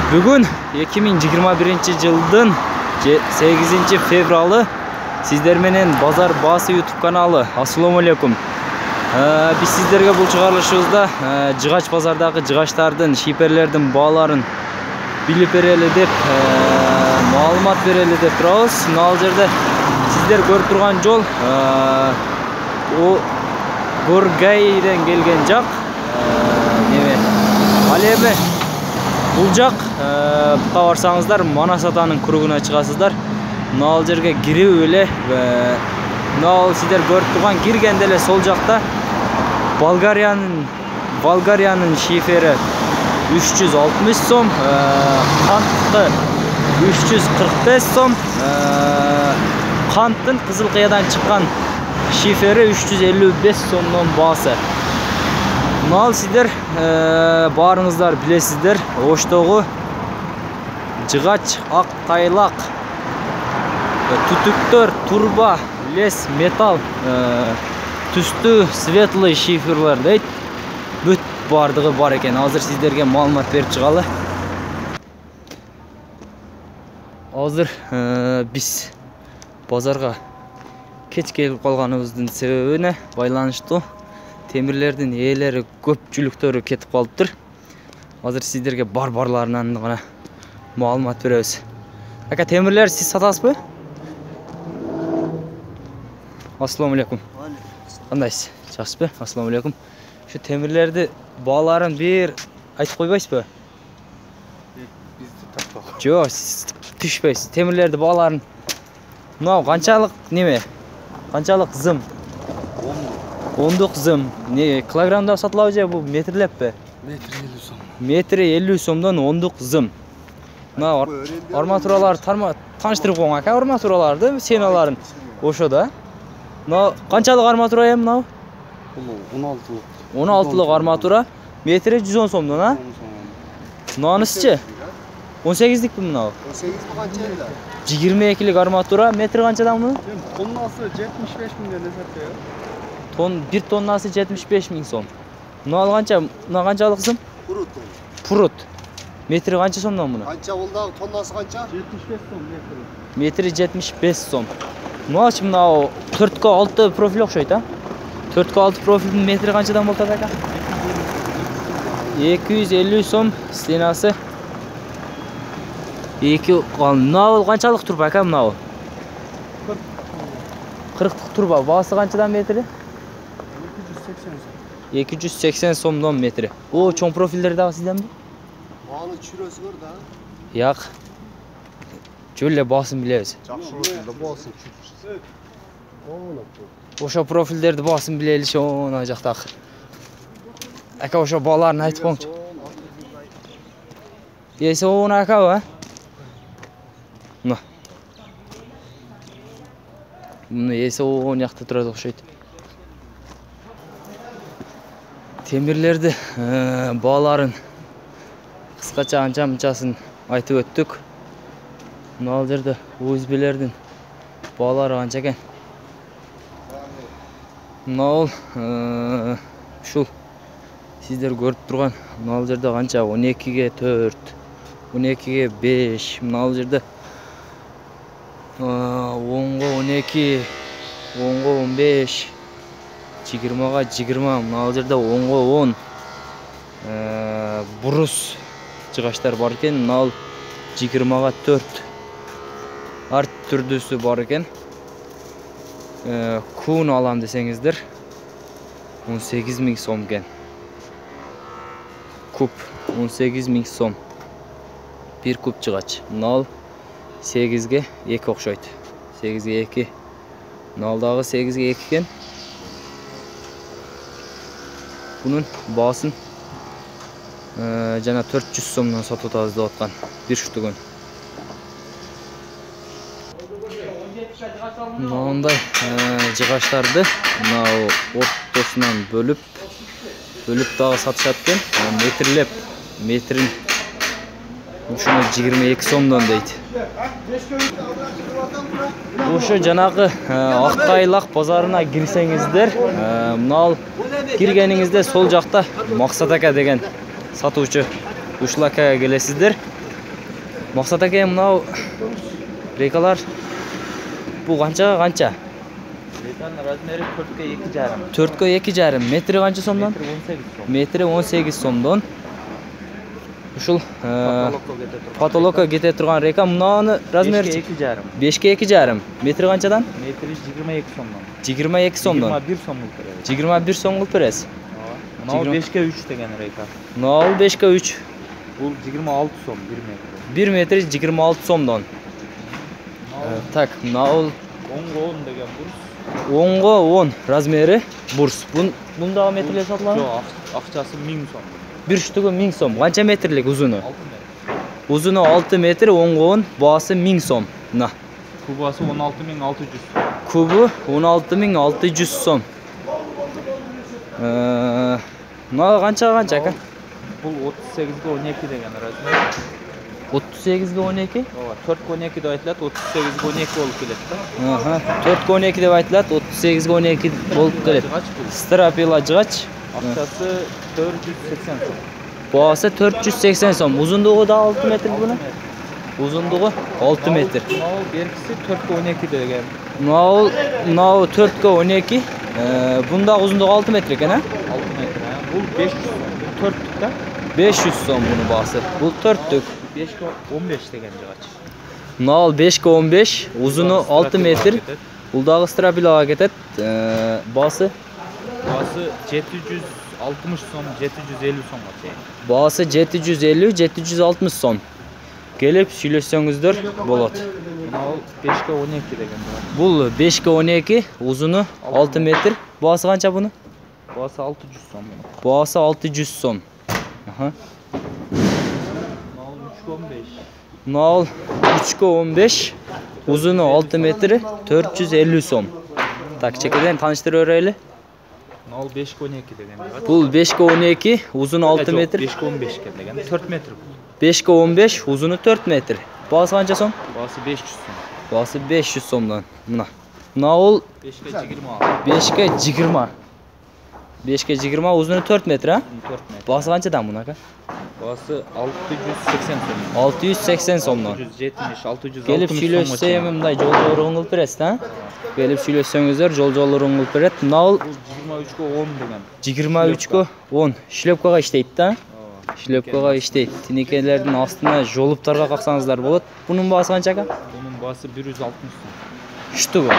Бүгін 2021 жылдың 8 февралы сіздерменен Базар Басы YouTube каналы. Ассаламу алейкум. Біз сіздерге бұл шығарылышымызда жығач базардағы жығаштардың, шиперлердің бағаларын біліп берелі деп, маалымат берелі деп тұрамыз. Мына жерде сіздер көріп тұрған жол Горгайден келген жақ. Ал эми бұл жақ бұқа барсаңыздар Манас атаның кругына шығасыздар. Мына жерге кіру эле, мына сіздер көріп тұрған кіргенде эле сол жақта Болгарияның шифері 360 сом, қанты 345 сом, қанттың Қызылқиядан шыққан шифері 355 сомнан басы. Мынау сіздер барыңыздар білесіздер, Оштоғы жығач, ақ тайлақ, түтіктер, турба, лес, металл, түсті, светлый шиферлер дейді. Бүт бардығы бар екен. Азыр сіздерге маалымат беріп шығалы. Азыр біз базарға кеч келіп қалғанымыздың себебіне байланышты темірлердің иелері көпчүлүктөрү кетіп қалыптыр. Азыр сіздерге барларынан ғана маалымат беребиз. Ака, темірлер сіз сатасыз бы? Ассаламу алейкум. Қандайсыз? Жақсы бы? Ассаламу алейкум. Şu темірлерді бағаларын бір айтып қойбайсыз бы? Бізді таппақ. Жоқ, сіз түшпейсіз. Темірлерді бағаларын мынау қаншалық неме? Қаншалық зым? 10 зым. Не, килограммда сатылау же бұл метрлеп бе? Метр 50 сом. Метр 50 сомдан 10 зым. Мынау арматураларды таныштырып қойған ака, арматураларды, сеналарын ошода. Мынау қаншалық арматура ем мынау? 16-лық арматура, метрі 110 сомдан, а? Мынауыңыз че? 18-лік бі мынау? 18 қанша елді? 22-лік арматура, метрі қаншадан мұны? Тоннасы 75 мыңден сатты. Bir tonnасы 75 мың сом. Мынау қаншалық зым? Пұрут. Метрі қанша сомдан мұны? Қанша олдағы тоннасы қанша? 75 сом метрі. Метрі 75 сом. Мынау 4К6 профиль оқшайды, а? 4К6 профилдің метрі қаншадан болды ака? 250 сом стенасы. Мынау қаншалық турба ака мынау? 40-лық турба. Басы қаншадан метрі? 280 сомдан метрі. О, чоң профилдері дағы сізден бі? Бағаны чүресі көр да? Яқ. Жөлі басын білеміз. Жақшы өтінде басын чүресі. Ошо профилдерді басын білелі шоңа жақтақ. Ака, ошо баларын айтып қоңшы. Есі оңа ака ба? Мұны есі оң яқты тұрады оқшайды. Темірлерді бағаларын қысқаша анша-мұншасын айтып өттік. Мынау жерде өзбелердің бағалары қанша екен. Мынау шул сіздер көріп тұрған мынау жерде қанша? 12-ге 4, 12-ге 5, мынау жерде 10-ға 12, 10-ға 15, 20-ға 20, мынау жерде 10-ға 10 бұрыс жығаштар бар екен. Мынау 20-ға 4 арт түрдісі бар екен. Күн алам десеңіздер 18 мың сом екен. Куб 18 мың сом. Bir куб жығач. Мынау 8-ге 2 оқшайды. 8-ге 2. Мыналдағы 8-ге 2 екен. Бұның басын жана 400 сомнан сатып атабыз деп атқан. Bir штугын. Мынандай жығаштарды мынау ортосынан бөліп дағы сатышат екен. Метрлеп, метрін ушуну 22 сомдан дейді. Ушу жанагы Ақтайлақ базарына кирсеңиздер, мынау киргениңизде сол жақта Мақсат ака деген сатуучу ушул акага келесиздер. Maqsat aka, mынау rekalar bu qancha? Rekaның размері 4-ке 2,5. 4'e 2,5 metri qancha so'mdan? Metri 18 so'm. Metri 18 so'mdan. Ушул Patologga кете турган reka, мынаны размери 5-ке 2,5. 5'e 2,5. Metri qanchadan? Metri 22 so'mdan. 22 so'mdan. 21 so'm beradi. 21 so'm qilib berasiz. Мынау 5-ке 3 деген reka. Mынау 5'e 3. Бұл 26 so'm 1 metr. 1 metri 26 so'mdan. Так, mынау 10-ға 10 деген бұрыс. 10'ga 10 razmeri burs. Bundağı metrler satıladi? Жоқ, ақшасы 1000 so'm. Bir ştuki 1000 so'm. Qancha metrlik uzuni? 6 metr. Uzuni 6 metr, 10'ga 10, bahası 1000 so'm. Mına. Kubası 16.600. Kubu 16.600 so'm. Mına qancha aka? Бұл 38-ге 12 деген размер. 38'ga 12? 4-ке 12 деп айтылады, 38-ге 12 болып келеді да. Aha, 4'ga 12 deb aytiladi, 38'ga 12 bo'lib keladi. Жығач бұл. Strapel ajg'ach. Ақшасы 480 so'm. Bahası 480 so'm. Uzunluğu da 6 metr buni. Uzunluğu 6 metr. Мынау беркісі 4-ке 12 деген. Mınау 4'ga 12. Bunda uzunluğu 6 metr ekan, ha? 6 metr. Бұл 500 so'm. Бұл 4'lük da. 500 so'm bunun bahası. Bu 4'lük. 5-ке 15 деген жығач. Mınау 5'ga 15, uzunu 6 metr. Buldağı strapelaga ketadi. Bahası Басы 760 so'm, 750 so'mga teң. Bahası 750-760 so'm. Gelip söylesеңіздер болады. Мынау 5-ке 12 деген жығач. Бұл 5'ga 12, uzunu 6 metr. Bahası qancha bunu? Басы 600 so'm. Bahası 600 so'm. Aha. Мынау 3-ке 15. Mınау 3'ga 15, uzunu 6 metr, 450 so'm. Tak, çekeden tanıştırı öğreyle. Мынау 5-ке 12 деген жығач. Bu 5'ga 12, uzunu 6 metr. 5-ке 15 деген 4 metr. 5'ga 15, uzunu 4 metr. Bahası qancha so'm? Басы 500 so'm. Bahası 500 so'mdan. Mına. Mınау 5-ке 5'ga 20. 5'ga 20, uzunu 4 metr, ha? 4 metr. Bahası qanchadan buni aka? Bası 680 so'm. 680 so'mdan. 670, 660 Gelip söylesem mınday jol-jollarını qilib berasiz, ha? Gelip söylesеңіздер jol-jollarını qilib beradi. Mınау Бұл 23-ке 10 деген. 23'ga 10. Şlepkaga işleydi da. Şlepkaga işleydi. Tinekelerin astına joluptarga qalsаңыздар болады. Bunun bahası qancha aka? Bunun bası 160 so'm. Ştugu.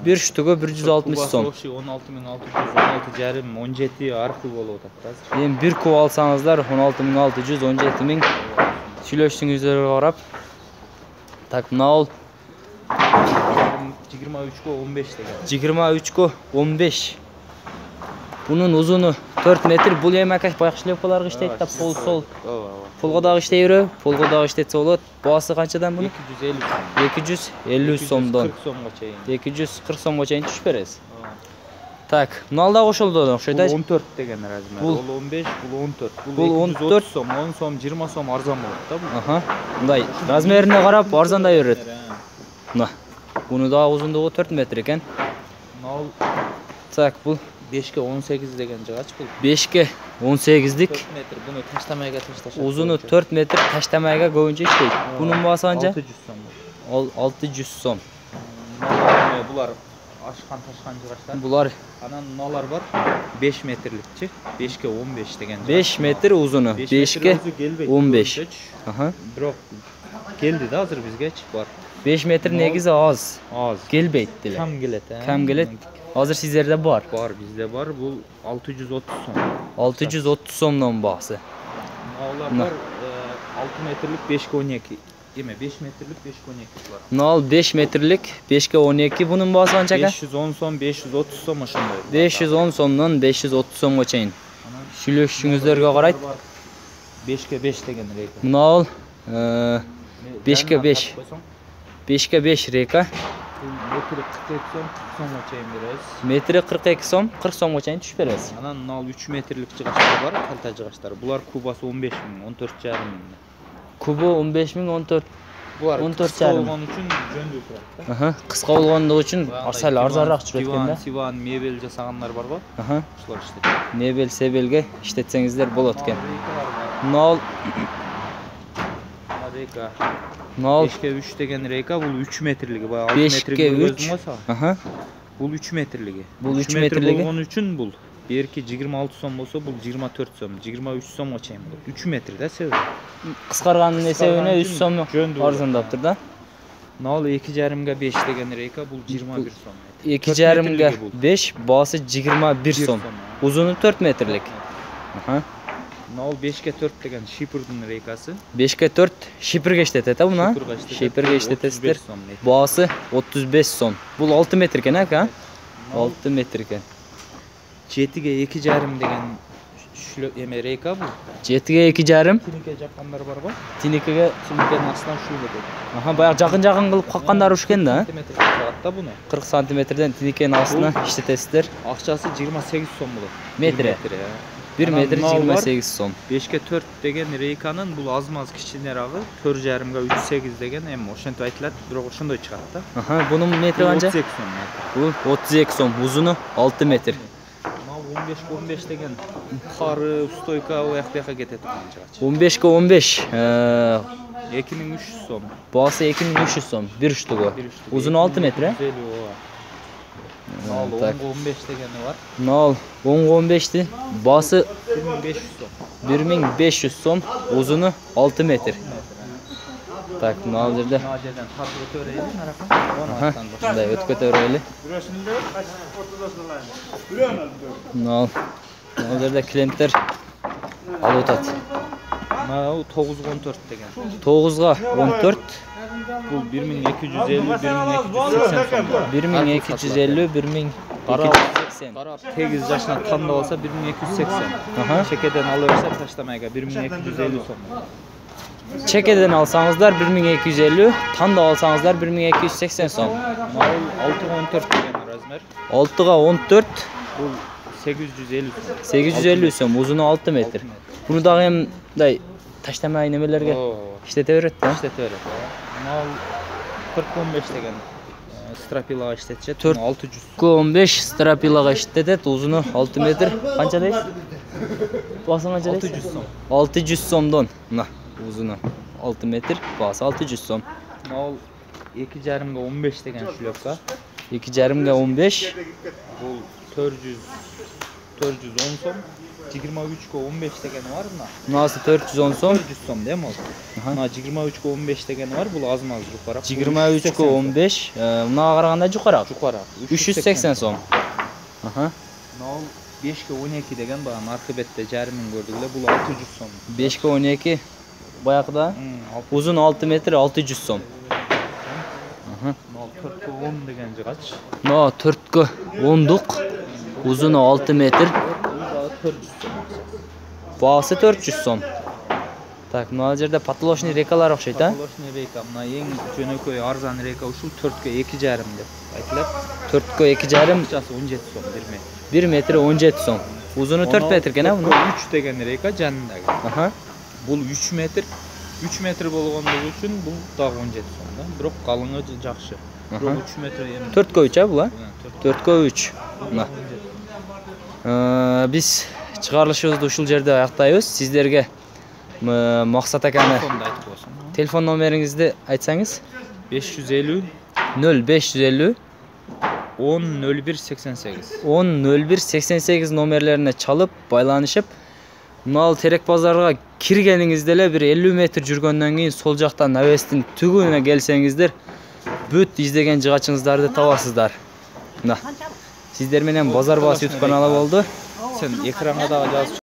Bir ştugu 160 so'm. 16.600, 16 жарым, 17 арқы болып отады қазір. Endi bir kup alsanızlar 16.600, 17.000. Söylesеңіздерге qarab. Tak, mınау 23'ке 15 деген. 23'ga 15. Bunun uzunu 4 metr. Bu hem aka bayaq şlepkalarga işleydi da pol sol. Polga dagı işleyir, polga dagı işletse болады. Bahası qanchadan bunu? 250 so'm. 250 so'mdan. 240 so'mga чейин. 240 so'mga чейин түшүп бересиз. Так, мынау да кошулду, окшойт. Бұл 14 деген размер. Бұл- Бұл 15, бұл 14. Бұл Бұл 14 230 so'm, 10 so'm, 20 so'm арзан болады да бұл. Aha. Мындай размерине карап арзандай берет. Мына. Bunu da uzunluğu 4 metr ekan. Мынау Так, бұл 5-ке 18 деген жығач бұл. 5'ga 18'lik. 4 метр. Бұны таштамайға ташташа. Uzunu 4 metr, taştamayga көбүнчө иштейт. Bunun bahası qancha? 600 so'm. 600 so'm. Бұлар ашқан жығачлар. Bular Анан мыналар бар 5 метрликчи. 5-ке 15 деген. 5 metr uzunu, 5'ga 15. Aha. Бирок келди да азыр бизгечи бар. 5 metr negizi az. Az. Kelbeyt dile. Kam келет, Kam gelet. Hazır sizlerde var. Бар, бизде бар. Бул 630 so'm. 630 so'mdan bahsi. Мыналар Мына. бар 6 метрлик 5-ке 12. Эме 5 метрлик 5-ке 12 бар. Mınau 5 metrlik, 5'ga 12. Bunun bahsi qancha aka? 510 so'm, 530 so'm ошондой. 510 so'mdan 530 so'mga чейин. Сүйлөшүңүздөргө карайт. 5-ке 5 деген рейка. Mınau 5'ga 5. 5'ga 5 reka. Метри 42 so'm, 40 so'mga чейин беребиz. Metri 42 so'm, 40 so'mga чейин түшүп бересиz. Анан мынау 3 метрлик жыгачтар бар, калта жыгачтар. Булар кубасы 15 миң, 14,5 миң. Kubu 15 ming, 14. Булар 14,5 болгон үчүн жөндүү турат да. Aha, qisqa болгондугу үчүн сәл арзаныраак түшүп экен да. Диван, мебель жасагандар бар го. Aha. Ошолор иштейт. Mebel sebelge işletsеңиздер болот экен. Mınau reyka. Nol 5'ke 3 деген reyka, bu 3 metreligi. Bayağı 6 5'ke metreligi 3. olsa. Aha. Bu 3 metreligi. Bu 3 metre metreligi. болгон үчүн бул. Берки 26 сом болсо, бул 24 сом, 23 сомго чейин болот. 3 метр да себеби. Кыскарганын эсебине 3 сом жөндүү арзандаптыр да. Нал 2,5 5 деген рейка, бул 21 сом. 2,5 5, баасы 21 сом. Узуну 4 метрлик. Aha. Нал 5'ke 4 деген Шипырдын рейкасы. 5'ke 4 Şipirge işletet ha buna. Şipirge işletesizler. Boğası 35 son. Bul 6 metreken ha? 6 metreken. 7'ge 2,5 деген эме рейка бул. 7'ge 2,5. Тинеке жаккандар барбы? Tinikege. Тинекенин астынан шулу деп. Aha bayağı jakın kılıp kakkanlar uşken da. Сантиметр чыгат да буну. 40 santimetreden tinikenin altına işletesizler. Акчасы 28 сом болот. Метре. 1 metre 28 son. 5'ke 4 деген рейканын бул аз-маз кичинерагы 4,5-га 3,8 деген эми ошентип айтылат, бирок ошондой чыгат да. Aha bunun metre kanca? 32 сом. Bu 32 son. Uzunu 6 metre. 15 деген кары, стойка аяк-бияка кетет канча. 15'ke 15. 2300 сом. Boğası 2300 son. Bir üçlüğü. Uzunu 6 metre. Nal Tak. 15 degeni var. Nal 10-15'ti. Boğası 1500 сом. 1500 son. Uzunu 6 metre. Tak naldirde. Nacerden tartып ötöreydi naraka. Aha. Şunday ötüp ötöreyli. Nal. Naldirde klientler alıp otat. Nal 914 деген. 9'ga 14. Бул 1250-1280 сом. 1250-1280. Карап 8 жашына тандап алса 1280. Aha. Чекеден ала берсе таштамайга 1250 сом. Çekeden alsanızlar 1250, tanda alsanızlar 1280 son. Nal 614 деген размер. 6'ga 14, Бул 850 сом. 850 son. Uzunu 6 metre. Bunu da hem day taşlamay nemelerge işletebiret da. İşte öyle. Nal 40-15 деген strapilага işletecek. 4 600. 15 strapilaga işletet. Uzunu 6 metre. Kança deyiz? Basın kança deyiz? 600 сом. 600 somdan. Nah, uzunu 6 metre. Bası 600 som. Nal 2,5-ga 15 деген шлёпка. 2,5'ga 15. Бул 410 сом. 23'ga 15 degeni var mı? Nasıl 410 som? 400 som değil mi o? Na 23'ga 15 degeni var. Bul az-maz yukarı. 23'ga 15. Buna qaraganda yukarı. Yukarı. 380 som. Aha. Nal 5'ga 12 деген bana markabette jarmin gördüler. Bul 600 som. 5'ga 12. Bayaqda. Uzun 6 metre 600 som. Nal 4'ga 10 деген kaç? No 4'ga 10'duk. Uzunu 6 metre. 400 som. Bası 400 som. Tak, mына жерде потолочный рекалар окшойт, а? Потолочный река. Мына ең жөнөкөй арзан река ушул 4'ga 2,5 деп айтылат. 4'ga 2,5. Акчасы 17 сом 1 metre 17 som. Uzunu 4 metre eкен, а? 3 деген река жанындагы. Aha. Бул 3 метр. 3 метр болгондугу үчүн бул дагы 17 сом да. Бирок калыңы жакшы. Бирок 3 метр эми. 4'ga 3, а була? 4'ga 3. Мына. Биз чыгарылышыбызды ушул жерде аяктайбыз. Сиздерге Максат аканы Телефонду айтып койсоң. телефон номериңизди айтсаңыз? 550 0550 10 01 88. 10 01 88 номерлерине чалып байланышып, мына терек базарга киргениңизде эле бир 50 метр жүргөндөн кийин сол жактан навестин түгүнө келсеңиздер, бүт издеген жыгачыңыздарды табасыздар. Мына. Сиздер менен Базар Басы YouTube каналы болду. Sen ekranга дагы жазып